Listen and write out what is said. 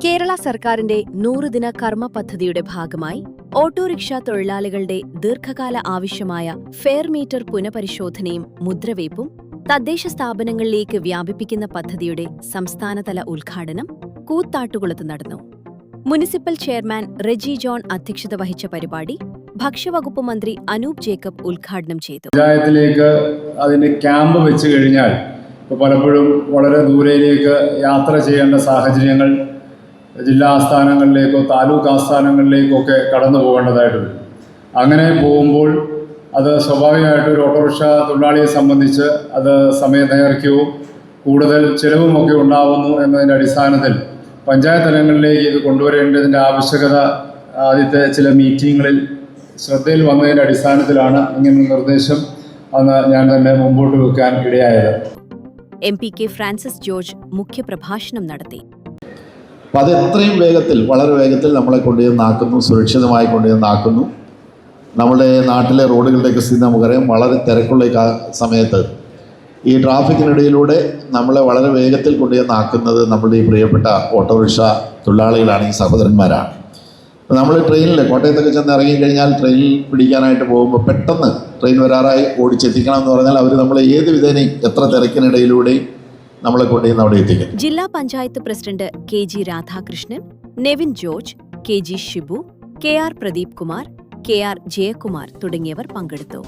കേരള സർക്കാരിന്റെ 100 ദിന കർമ്മ പദ്ധതിയുടെ ഭാഗമായി ഓട്ടോറിക്ഷ തൊഴിലാളികളുടെ ദീർഘകാല ആവശ്യമായ ഫെയർ മീറ്റർ പുനഃപരിശോധനയും മുദ്രവയ്പും തദ്ദേശ സ്ഥാപനങ്ങളിലേക്ക് വ്യാപിപ്പിക്കുന്ന പദ്ധതിയുടെ സംസ്ഥാനതല ഉദ്ഘാടനം കൂത്താട്ടുകുളത്ത് നടന്നു. മുനിസിപ്പൽ ചെയർമാൻ റെജി ജോൺ അധ്യക്ഷത വഹിച്ച പരിപാടി ഭക്ഷ്യവകുപ്പ് മന്ത്രി അനൂപ് ജേക്കബ് ഉദ്ഘാടനം ചെയ്തു. പഞ്ചായത്തിലേക്ക് അതിന് ക്യാമ്പ് വെച്ച് കഴിഞ്ഞാൽ പലപ്പോഴും വളരെ ദൂരേക്ക് യാത്ര ചെയ്യേണ്ട സാഹചര്യങ്ങൾ ജില്ലാ ആസ്ഥാനങ്ങളിലേക്കോ താലൂക്ക് ആസ്ഥാനങ്ങളിലേക്കോ ഒക്കെ കടന്നു പോകേണ്ടതായിട്ടുണ്ട്. അങ്ങനെ പോകുമ്പോൾ അത് സ്വാഭാവികമായിട്ടും ഒരു ഓട്ടോറിക്ഷ തൊഴിലാളിയെ സംബന്ധിച്ച് അത് സമയദൈർഘ്യവും കൂടുതൽ ചിലവുമൊക്കെ ഉണ്ടാകുന്നു എന്നതിൻ്റെ അടിസ്ഥാനത്തിൽ പഞ്ചായത്ത് തലങ്ങളിലേക്ക് ഇത് കൊണ്ടുവരേണ്ടതിൻ്റെ ആവശ്യകത ആദ്യത്തെ ചില മീറ്റിങ്ങുകളിൽ ശ്രദ്ധയിൽ വന്നതിൻ്റെ അടിസ്ഥാനത്തിലാണ് ഇങ്ങനൊരു നിർദ്ദേശം അന്ന് ഞാൻ തന്നെ മുമ്പോട്ട് വെക്കാൻ ഇടയായത്. MP.K. ഫ്രാൻസിസ് ജോർജ് മുഖ്യപ്രഭാഷണം നടത്തി. അപ്പം അത് എത്രയും വേഗത്തിൽ, വളരെ വേഗത്തിൽ നമ്മളെ കൊണ്ടുചെന്നാക്കുന്നു, സുരക്ഷിതമായി കൊണ്ടുചെന്നാക്കുന്നു. നമ്മുടെ നാട്ടിലെ റോഡുകളുടെയൊക്കെ സ്ഥിതി നമുക്കറിയാം. വളരെ തിരക്കുള്ള സമയത്ത് ഈ ട്രാഫിക്കിനിടയിലൂടെ നമ്മളെ വളരെ വേഗത്തിൽ കൊണ്ടുചെന്നാക്കുന്നത് നമ്മളുടെ ഈ പ്രിയപ്പെട്ട ഓട്ടോറിക്ഷ തൊഴിലാളികളാണ്, ഈ സഹോദരന്മാരാണ്. നമ്മൾ ട്രെയിനിൽ കോട്ടയത്തൊക്കെ ചെന്ന് ഇറങ്ങിക്കഴിഞ്ഞാൽ ട്രെയിനിൽ പിടിക്കാനായിട്ട് പോകുമ്പോൾ പെട്ടെന്ന് ട്രെയിൻ വരാറായി ഓടിച്ചെത്തിക്കണം എന്ന് പറഞ്ഞാൽ അവർ നമ്മളെ ഏത് വിധേനയും എത്ര തിരക്കിനിടയിലൂടെയും നമ്മളെ കൊണ്ടുവന്ന് അവിടെ എത്തിക്കും. ജില്ലാ panchayat president KG Radhakrishnan, Nevin George, KG Shibu, KR Pradeep Kumar, KR Jayakumar തുടങ്ങിയവർ പങ്കെടുത്തു.